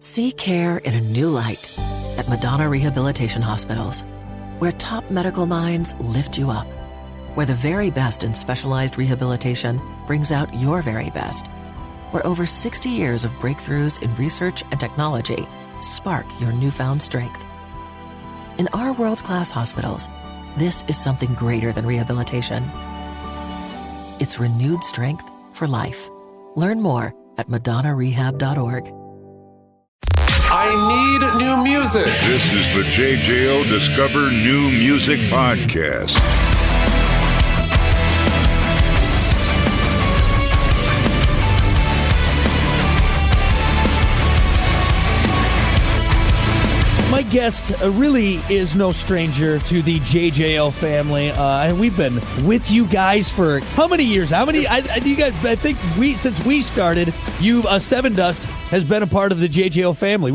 See care in a new light at Madonna Rehabilitation Hospitals, where top medical minds lift you up, where the very best in specialized rehabilitation brings out your very best, where over 60 years of breakthroughs in research and technology spark your newfound strength. In our world-class hospitals, this is something greater than rehabilitation. It's renewed strength for life. Learn more at madonnarehab.org. I need new music. This is the JJO Discover New Music Podcast. My guest really is no stranger to the JJO family. We've been with you guys for how many years? I think since we started, Sevendust has been a part of the JJO family.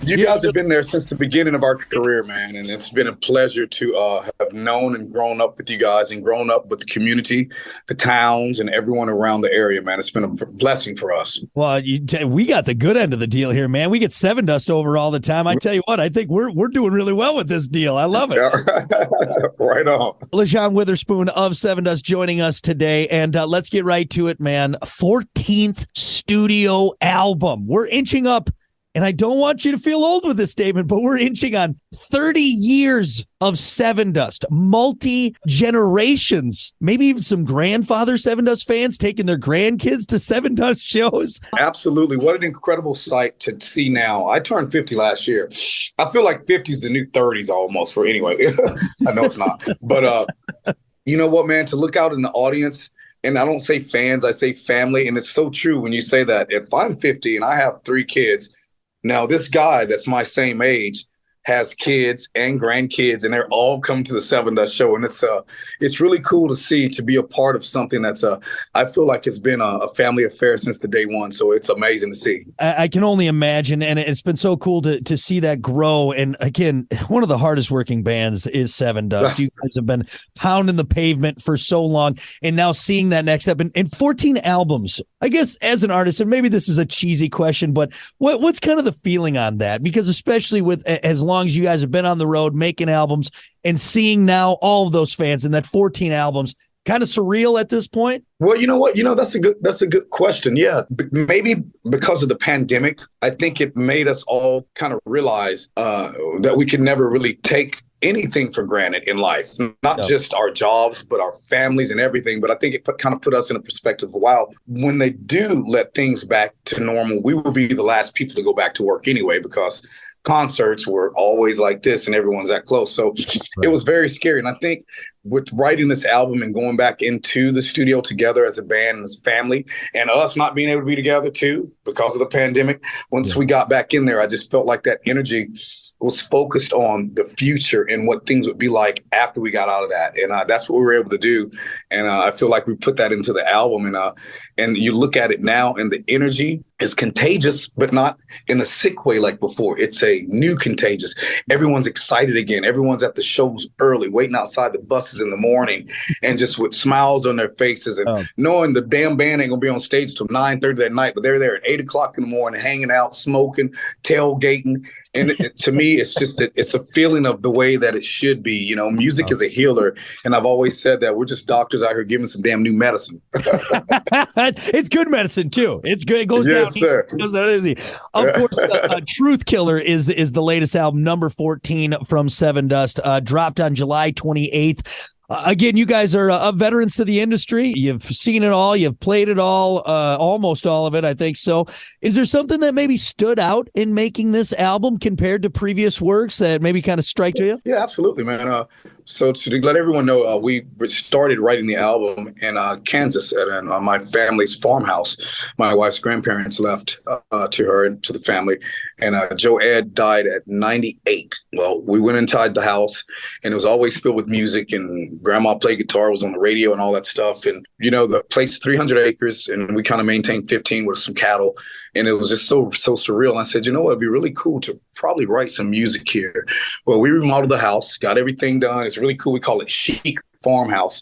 You guys have been there since the beginning of our career, man, and it's been a pleasure to have known and grown up with you guys and grown up with the community, the towns, and everyone around the area, man. It's been a blessing for us. Well, we got the good end of the deal here, man. We get Sevendust over all the time. I tell you what, I think we're doing really well with this deal. I love it. Right on. Lajon Witherspoon of Sevendust joining us today, and let's get right to it, man. 14th studio album. We're inching up, and I don't want you to feel old with this statement, but we're inching on 30 years of Sevendust, multi-generations, maybe even some grandfather Sevendust fans taking their grandkids to Sevendust shows. Absolutely. What an incredible sight to see now. I turned 50 last year. I feel like 50 is the new 30s almost for anyway. I know it's not. But you know what, man, to look out in the audience, and I don't say fans, I say family. And it's so true when you say that. If I'm 50 and I have 3 kids, now this guy that's my same age has kids and grandkids, and they're all coming to the Sevendust show. And it's really cool to see, to be a part of something that's I feel like it's been a family affair since the day one. So it's amazing to see. I can only imagine. And it's been so cool to see that grow. And again, one of the hardest working bands is Sevendust. You guys have been pounding the pavement for so long, and now seeing that next step and 14 albums, I guess, as an artist, and maybe this is a cheesy question, but what's kind of the feeling on that? Because especially with as long as you guys have been on the road making albums and seeing now all of those fans and that 14 albums, kind of surreal at this point? Well, you know what? That's a good question. Yeah, maybe because of the pandemic, I think it made us all kind of realize that we can never really take anything for granted in life, not just our jobs, but our families and everything. But I think it kind of put us in a perspective of, wow, when they do let things back to normal, we will be the last people to go back to work anyway, because concerts were always like this and everyone's that close. So It was very scary. And I think with writing this album and going back into the studio together as a band and as family, and us not being able to be together too because of the pandemic, once we got back in there, I just felt like that energy was focused on the future and what things would be like after we got out of that. And that's what we were able to do. And I feel like we put that into the album. And you look at it now, and the energy is contagious, but not in a sick way like before. It's a new contagious. Everyone's excited again. Everyone's at the shows early, waiting outside the buses in the morning, and just with smiles on their faces, and knowing the damn band ain't gonna be on stage till 9:30 that night, but they're there at 8 o'clock in the morning, hanging out, smoking, tailgating. And to me, it's just it's a feeling of the way that it should be. You know, music is a healer, and I've always said that we're just doctors out here giving some damn new medicine. It's good medicine too. It's good. It goes down. Yes, sir. Of course, Truth Killer is the latest album, number 14 from Sevendust, dropped on July 28th. Again, you guys are veterans to the industry. You've seen it all. You've played it all, almost all of it, I think. So is there something that maybe stood out in making this album compared to previous works that maybe kind of strike you? Yeah, absolutely, man. So to let everyone know, we started writing the album in Kansas at my family's farmhouse. My wife's grandparents left to her and to the family. And Joe Ed died at 98. Well, we went inside the house, and it was always filled with music, and grandma played guitar, was on the radio and all that stuff. And, you know, the place is 300 acres, and we kind of maintained 15 with some cattle. And it was just so surreal. And I said, you know what, it'd be really cool to probably write some music here. Well, we remodeled the house, got everything done. It's really cool. We call it chic farmhouse.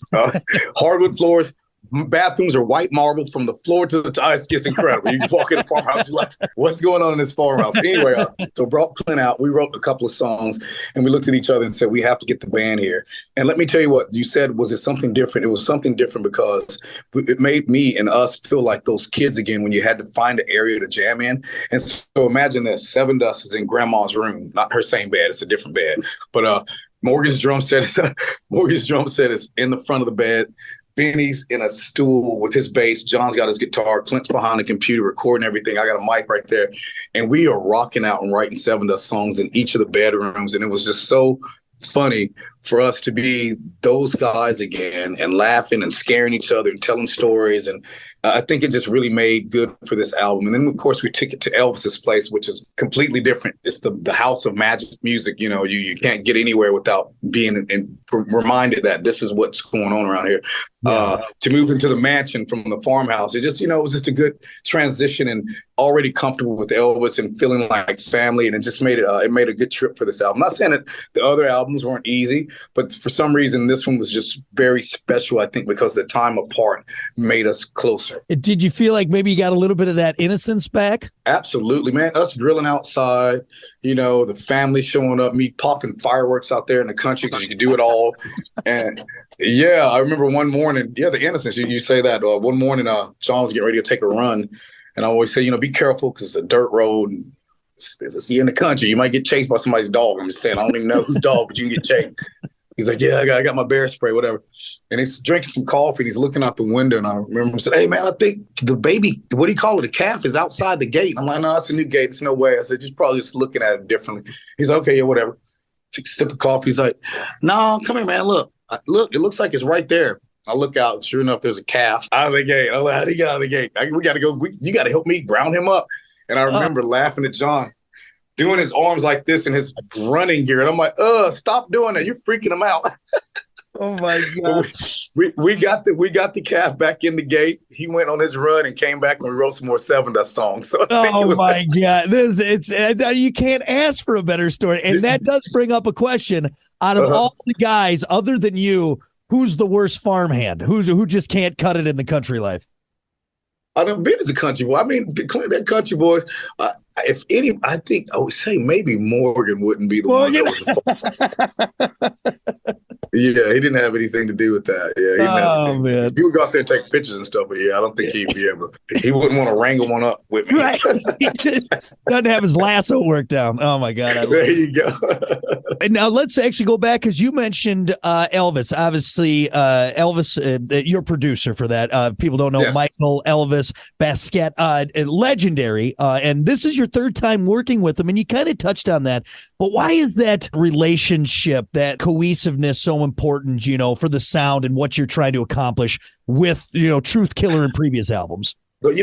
Hardwood floors, bathrooms are white marble from the floor to the top. It's incredible. You walk in the farmhouse, you're like, what's going on in this farmhouse? Anyway, so brought Clint out. We wrote a couple of songs, and we looked at each other and said, we have to get the band here. And let me tell you what you said. Was it something different? It was something different because it made me and us feel like those kids again when you had to find an area to jam in. And so imagine this: Sevendust is in grandma's room, not her same bed. It's a different bed, but Morgan's drum set is in the front of the bed. Benny's in a stool with his bass. John's got his guitar. Clint's behind the computer recording everything. I got a mic right there. And we are rocking out and writing Sevendust songs in each of the bedrooms. And it was just so funny for us to be those guys again and laughing and scaring each other and telling stories. And I think it just really made good for this album. And then, of course, we took it to Elvis's place, which is completely different. It's the house of magic music. You know, you can't get anywhere without being reminded that this is what's going on around here. Yeah. To move into the mansion from the farmhouse, it just, it was just a good transition and already comfortable with Elvis and feeling like family. And it just made it made a good trip for this album. I'm not saying that the other albums weren't easy, but for some reason, this one was just very special, I think, because the time apart made us closer. Did you feel like maybe you got a little bit of that innocence back? Absolutely, man. Us grilling outside, the family showing up, me popping fireworks out there in the country because you can do it all. And yeah, I remember one morning, the innocence, you say that. One morning, John was getting ready to take a run. And I always say, be careful because it's a dirt road. And it's in the country. You might get chased by somebody's dog. I'm just saying, I don't even know whose dog, but you can get chased. He's like, yeah, I got my bear spray, whatever. And he's drinking some coffee, and he's looking out the window. And I remember him saying, hey, man, I think the baby, what do you call it, the calf is outside the gate. I'm like, no, it's a new gate. It's no way. I said, just probably just looking at it differently. He's like, okay, yeah, whatever. Took a sip of coffee. He's like, no, come here, man. Look, it looks like it's right there. I look out. Sure enough, there's a calf out of the gate. I'm like, how'd he get out of the gate? We got to go. You got to help me ground him up. And I remember laughing at John, doing his arms like this in his running gear. And I'm like, stop doing that. You're freaking him out. Oh my God. we got the calf back in the gate. He went on his run and came back and we wrote some more Sevendust songs. So God. You can't ask for a better story. And that does bring up a question. Out of all the guys other than you, who's the worst farmhand? Who just can't cut it in the country life? I done been as a country boy. I mean, that country boys. If any, I think I would say maybe Morgan wouldn't be the one. That was yeah, he didn't have anything to do with that. Yeah, man, he would go out there and take pictures and stuff. But yeah, I don't think he'd be able. He wouldn't want to wrangle one up with me. Right. He doesn't have his lasso worked down. Oh my God. There you go. And now let's actually go back because you mentioned Elvis. Obviously, Elvis, your producer for that. People don't know Michael Elvis Basquiat, legendary. And this is your third time working with him, and you kind of touched on that. But why is that relationship, that cohesiveness, so important? For the sound and what you're trying to accomplish with Truth Killer and previous albums. But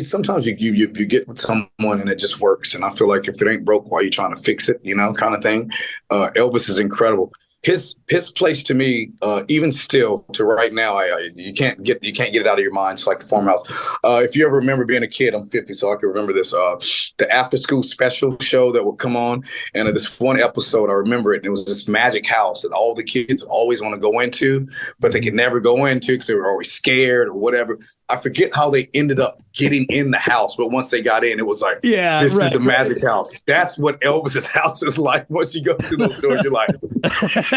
sometimes you get with someone and it just works. And I feel like if it ain't broke, why are you trying to fix it? Kind of thing. Elvis is incredible. His place to me, even still to right now, you can't get it out of your mind. It's like the farmhouse. If you ever remember being a kid, I'm 50, so I can remember this. The after school special show that would come on, and this one episode, I remember it. And it was this magic house that all the kids always want to go into, but they could never go into because they were always scared or whatever. I forget how they ended up getting in the house, but once they got in, it was like, this is the magic house. That's what Elvis's house is like. Once you go through those doors, you're like,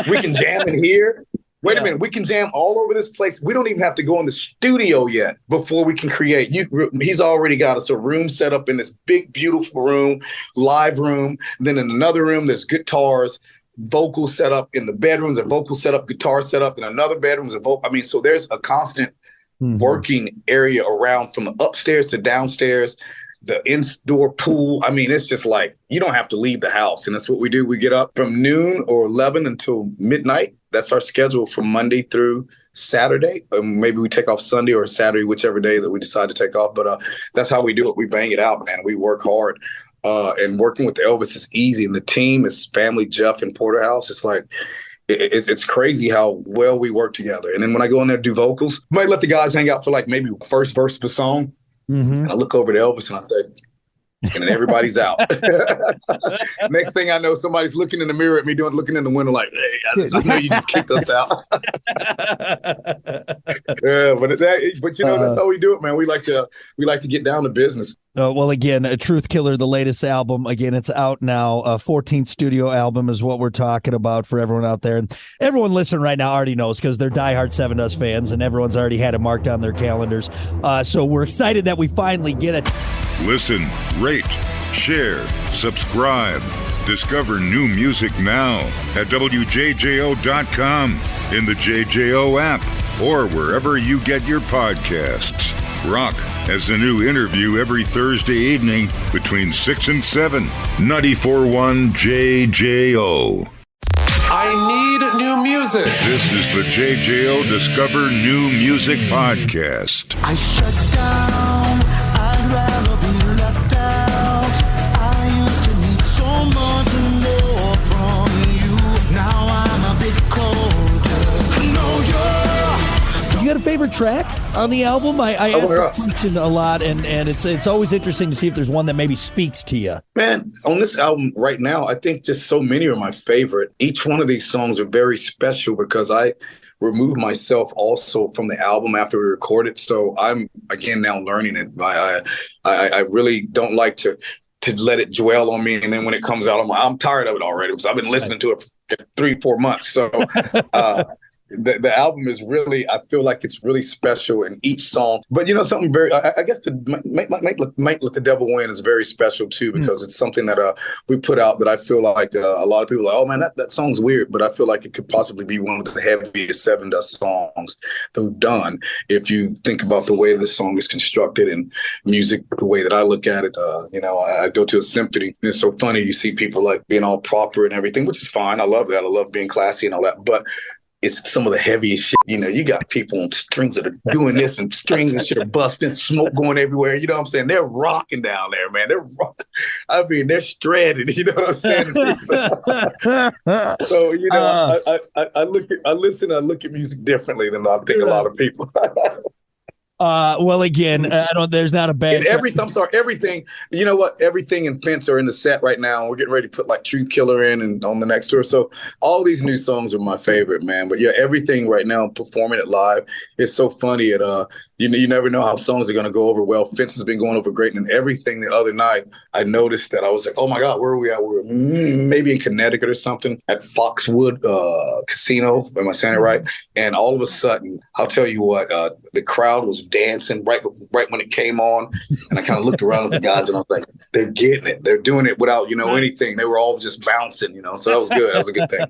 we can jam in here. Wait a minute, we can jam all over this place. We don't even have to go in the studio yet before we can create. He's already got us a room set up in this big, beautiful room, live room. Then in another room, there's guitars, vocal set up in the bedrooms, a vocal set up, guitar set up in another bedroom. So there's a constant working area around from the upstairs to downstairs, the indoor pool. I mean, it's just like you don't have to leave the house. And that's what we do. We get up from noon or 11 until midnight. That's our schedule from Monday through Saturday. Maybe we take off Sunday or Saturday, whichever day that we decide to take off. But that's how we do it. We bang it out, man. We work hard. And working with Elvis is easy. And the team is family, Jeff and Porterhouse. It's like, it's crazy how well we work together. And then when I go in there to do vocals, I might let the guys hang out for like maybe first verse of a song. And I look over to Elvis and I say, and then everybody's out. Next thing I know, somebody's looking in the mirror at me, looking in the window like, hey, I know you just kicked us out. Yeah, but that's how we do it, man. We like to get down to business. Well, again, Truth Killer, the latest album. Again, it's out now. 14th studio album is what we're talking about for everyone out there. And everyone listening right now already knows because they're diehard Sevendust fans, and everyone's already had it marked on their calendars. So we're excited that we finally get it. Listen, rate, share, subscribe. Discover new music now at WJJO.com, in the JJO app, or wherever you get your podcasts. Rock has a new interview every Thursday evening between 6 and 7. 94.1 JJO. I need new music. This is the JJO Discover New Music Podcast. I shut down, I'd rather be left out. I used to need so much more from you. Now I'm a bit colder. No, You got a favorite track on the album? I asked that question a lot, and it's always interesting to see if there's one that maybe speaks to you. Man, on this album right now, I think just so many are my favorite. Each one of these songs are very special because I remove myself also from the album after we record it. So I'm, again, now learning it. I really don't like to let it dwell on me. And then when it comes out, I'm tired of it already because I've been listening to it for 3-4 months. So the album is really, I feel like it's really special in each song. But something very, I guess the Might Let the Devil Win is very special too, because it's something that we put out that I feel like a lot of people are like, oh man, that song's weird, but I feel like it could possibly be one of the heaviest Sevendust songs that we've done. If you think about the way the song is constructed and music, the way that I look at it, I go to a symphony. It's so funny. You see people like being all proper and everything, which is fine. I love that. I love being classy and all that, but it's some of the heaviest shit. You got people on strings that are doing this and strings and shit are busting, smoke going everywhere. You know what I'm saying? They're rocking down there, man. They're stranded. You know what I'm saying? So, I look at music differently than I think a lot of people. Well, again, there's not a bad. Everything. You know what? Everything and Fence are in the set right now. We're getting ready to put like Truth Killer in and on the next tour. So all these new songs are my favorite, man. But yeah, everything right now, performing it live, it's so funny. You never know how songs are going to go over well. Fence has been going over great, and everything the other night, I noticed that I was like, oh my God, where are we at? We're maybe in Connecticut or something at Foxwood Casino. Am I saying it right? And all of a sudden, I'll tell you what, the crowd was dancing right when it came on, and I kind of looked around at the guys and I was like, they're getting it, they're doing it without anything. They were all just bouncing, so that was good. That was a good thing.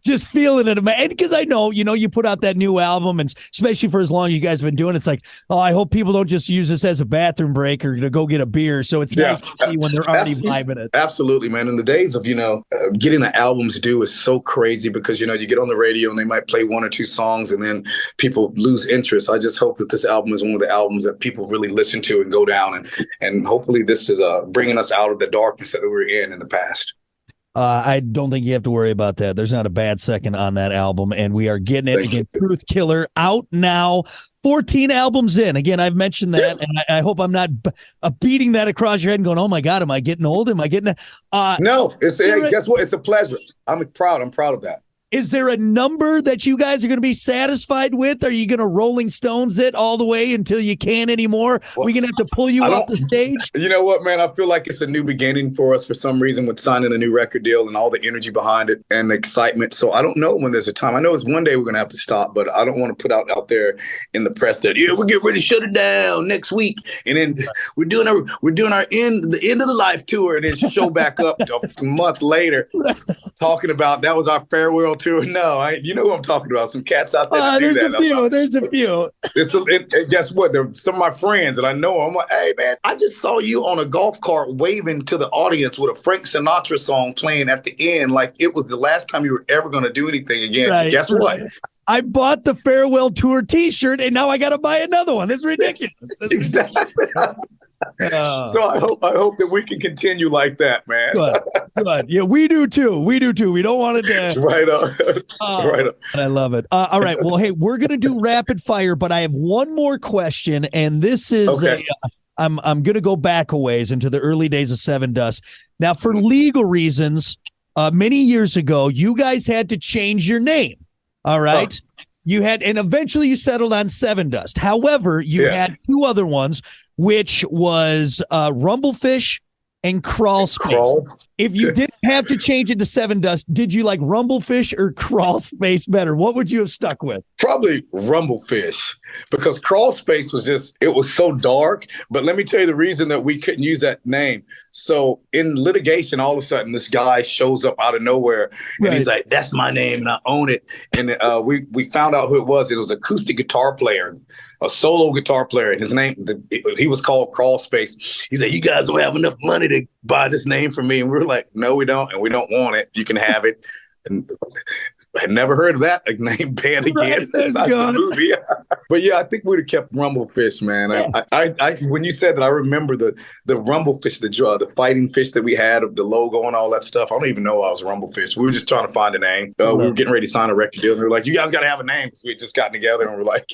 Just feeling it, man, because I know you put out that new album, and especially for as long as you guys have been doing it, it's like, oh, I hope people don't just use this as a bathroom break or to go get a beer. So it's nice to see when they're already vibing it. Absolutely, man. In the days of getting the albums due is so crazy because you get on the radio and they might play 1 or 2 songs and then people lose interest. I just hope that this album is one of the albums that people really listen to and go down, and hopefully this is bringing us out of the darkness that we were in the past. I don't think you have to worry about that. There's not a bad second on that album, and we are getting it. Again, Truth Killer out now. 14 albums in. Again, I've mentioned that, and I hope I'm not beating that across your head and going, oh my God, am I getting old? Am I getting no, guess what? It's a pleasure. I'm proud of that. Is there a number that you guys are going to be satisfied with? Are you going to Rolling Stones it all the way until you can't anymore? Are we going to have to pull you off the stage? You know what, man? I feel like it's a new beginning for us for some reason with signing a new record deal and all the energy behind it and the excitement. So I don't know when there's a time. I know it's one day we're going to have to stop, but I don't want to put out there in the press that, we're getting ready to shut it down next week. And then we're doing our the end of the life tour, and then show back up a month later talking about that was our farewell tour. No, you know who I'm talking about. Some cats out there that do that. There's a few. And guess what? They're some of my friends, and I know them. I'm like, hey, man, I just saw you on a golf cart waving to the audience with a Frank Sinatra song playing at the end like it was the last time you were ever going to do anything again. Right, guess what? I bought the farewell tour T-shirt, and now I got to buy another one. That's ridiculous. Exactly. So I hope that we can continue like that, man. Good. Yeah, we do too. We don't want it to. Right on. Right on. I love it. All right. Well, hey, we're gonna do rapid fire, but I have one more question, and this is I'm going to go back a ways into the early days of Sevendust. Now, for legal reasons, many years ago, you guys had to change your name. All right. You had, and eventually you settled on Sevendust. However, you had two other ones, which was Rumblefish and Crawlspace. If you didn't have to change it to Sevendust, did you like Rumblefish or Crawlspace better? What would you have stuck with? Probably Rumblefish, because Crawlspace it was so dark. But let me tell you the reason that we couldn't use that name. So in litigation, all of a sudden, this guy shows up out of nowhere and he's like, "That's my name and I own it." And we found out who it was. It was an acoustic guitar player, a solo guitar player. And his name, he was called Crawlspace. He's like, "You guys don't have enough money to buy this name for me." And we were like, "No, we don't. And we don't want it. You can have it." And I had never heard of that name band again. The movie. But yeah, I think we'd have kept Rumblefish, man. Yeah. I when you said that, I remember the Rumblefish, the fighting fish that we had, of the logo and all that stuff. I don't even know I was Rumblefish. We were just trying to find a name. We were getting ready to sign a record deal, and we were like, "You guys got to have a name," because we had just gotten together, and we're like,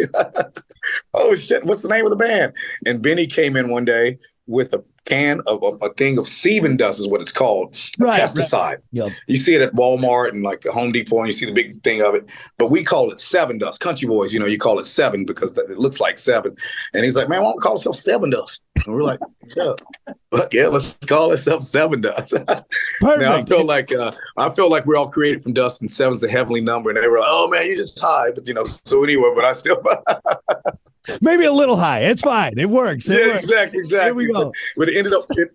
"Oh shit, what's the name of the band?" And Benny came in one day with a can of a thing of Sevendust is what it's called, pesticide. Right. Yep. You see it at Walmart and like Home Depot, and you see the big thing of it. But we call it Sevendust. Country boys, you call it seven because it looks like seven. And he's like, "Man, why don't we call ourselves Sevendust?" And we're like, "Yeah, let's call ourselves Sevendust." Now I feel like we're all created from dust, and seven's a heavenly number. And they were like, "Oh man, you're just high," but So anyway, but I still maybe a little high. It's fine. It works. Exactly. Here we go. But it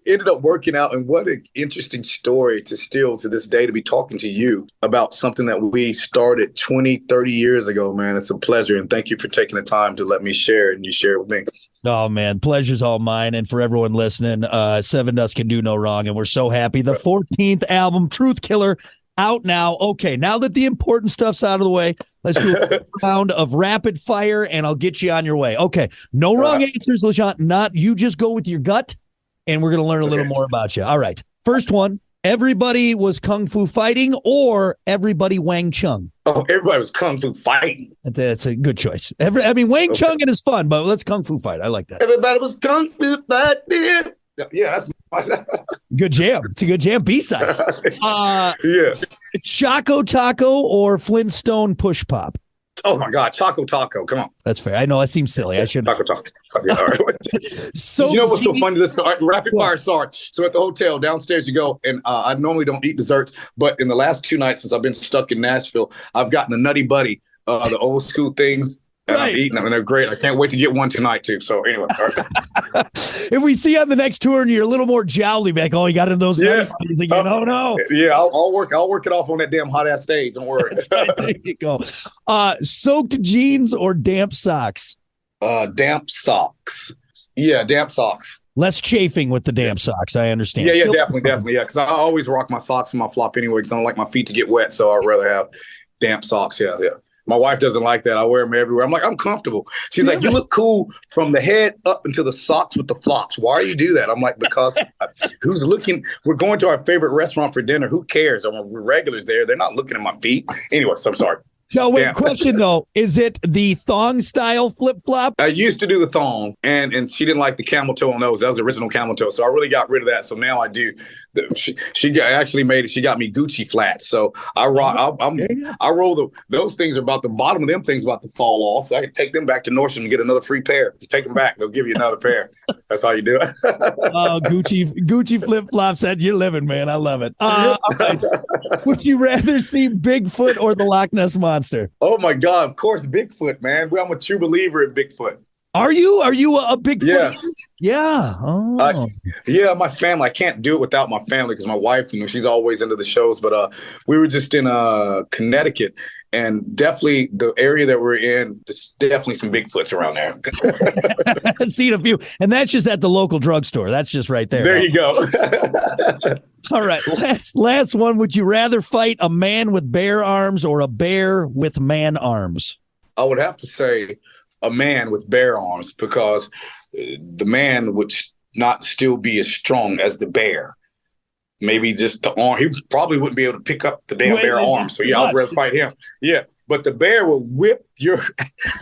ended up working out. And what an interesting story to still to this day to be talking to you about something that we started 20, 30 years ago, man. It's a pleasure. And thank you for taking the time to let me share, and you share it with me. Oh, man, pleasure's all mine. And for everyone listening, Sevendust can do no wrong. And we're so happy. The 14th album, Truth Killer, out now. Okay, now that the important stuff's out of the way, let's do a round of rapid fire, and I'll get you on your way. Okay, no wrong answers, Lajon. Not you. Just go with your gut, and we're going to learn a little more about you. All right, first one. Everybody was kung fu fighting, or everybody Wang Chung? Oh, everybody was kung fu fighting. That's a good choice. Wang Chung is fun, but let's kung fu fight. I like that. Everybody was kung fu fighting. Yeah, that's good jam. It's a good jam. B-side. Yeah. Choco Taco or Flintstone Push Pop? Oh my God, Choco Taco. Come on. That's fair. I know that seems silly. I shouldn't. Taco Taco. Yeah, all right. So what's so funny? This rapid fire. Sorry. So at the hotel downstairs you go, and I normally don't eat desserts, but in the last 2 nights since I've been stuck in Nashville, I've gotten a Nutty Buddy, the old school things. And I'm eating them, and they're great. I can't wait to get one tonight, too. So, anyway. If we see you on the next tour and you're a little more jowly back, you got in those again. Oh, no. Yeah, I'll work it off on that damn hot-ass stage. Don't worry. There you go. Soaked jeans or damp socks? Damp socks. Yeah, damp socks. Less chafing with the damp socks, I understand. Yeah, definitely. Yeah, because I always rock my socks in my flop anyway because I don't like my feet to get wet, so I'd rather have damp socks. Yeah. My wife doesn't like that. I wear them everywhere. I'm like, I'm comfortable. She's like, you look cool from the head up into the socks with the flops. Why do you do that? I'm like, because who's looking? We're going to our favorite restaurant for dinner. Who cares? We're regulars there. They're not looking at my feet. Anyway, so I'm sorry. No, wait, question though. Is it the thong style flip flop? I used to do the thong, and she didn't like the camel toe on those. That was the original camel toe. So I really got rid of that. So now I do. She actually made it. She got me Gucci flats. So I roll those things are about the bottom of them things about to fall off. I can take them back to Nordstrom and get another free pair. You take them back, they'll give you another pair. That's how you do it. Oh, Gucci flip flops. That you're living, man. I love it. Right. Would you rather see Bigfoot or the Loch Ness Monster? Oh my God! Of course, Bigfoot, man. I'm a true believer in Bigfoot. Are you a Bigfoot? Yes. Yeah. Oh. Yeah, my family. I can't do it without my family because my wife, she's always into the shows. But we were just in Connecticut, and definitely the area that we're in, there's definitely some Bigfoots around there. I've seen a few, and that's just at the local drugstore. That's just right there. There you go. All right, last one. Would you rather fight a man with bear arms or a bear with man arms? I would have to say a man with bear arms because the man would not still be as strong as the bear. maybe just the arm. He probably wouldn't be able to pick up the damn bear arm. So yeah, I'd rather fight him. Yeah, but the bear will whip your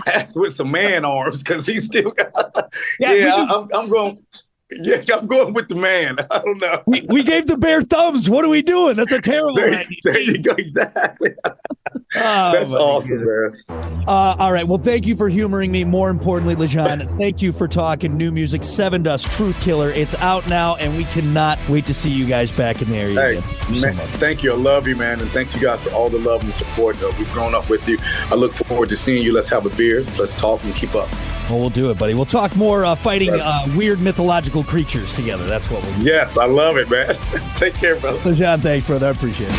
ass with some man arms because he's still. I'm going. Yeah, I'm going with the man. I don't know. We gave the bear thumbs. What are we doing? That's a terrible idea. There you go. Exactly. That's awesome, man. All right. Well, thank you for humoring me. More importantly, Lajon, thank you for talking new music. Sevendust, Truth Killer. It's out now, and we cannot wait to see you guys back in the area. Hey, again. man, thank you. I love you, man. And thank you guys for all the love and support. We've grown up with you. I look forward to seeing you. Let's have a beer. Let's talk and keep up. Well, we'll do it, buddy. We'll talk more fighting weird mythological creatures together. That's what we'll do. Yes, I love it, man. Take care, brother. Lajon, thanks, brother. I appreciate it.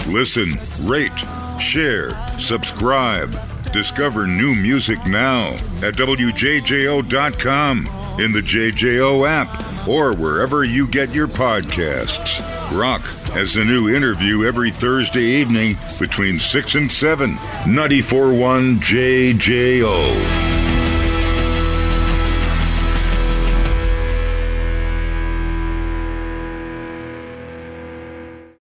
Listen, rate, share, subscribe. Discover new music now at WJJO.com, in the JJO app, or wherever you get your podcasts. Rock has a new interview every Thursday evening between 6 and 7. 94.1 JJO.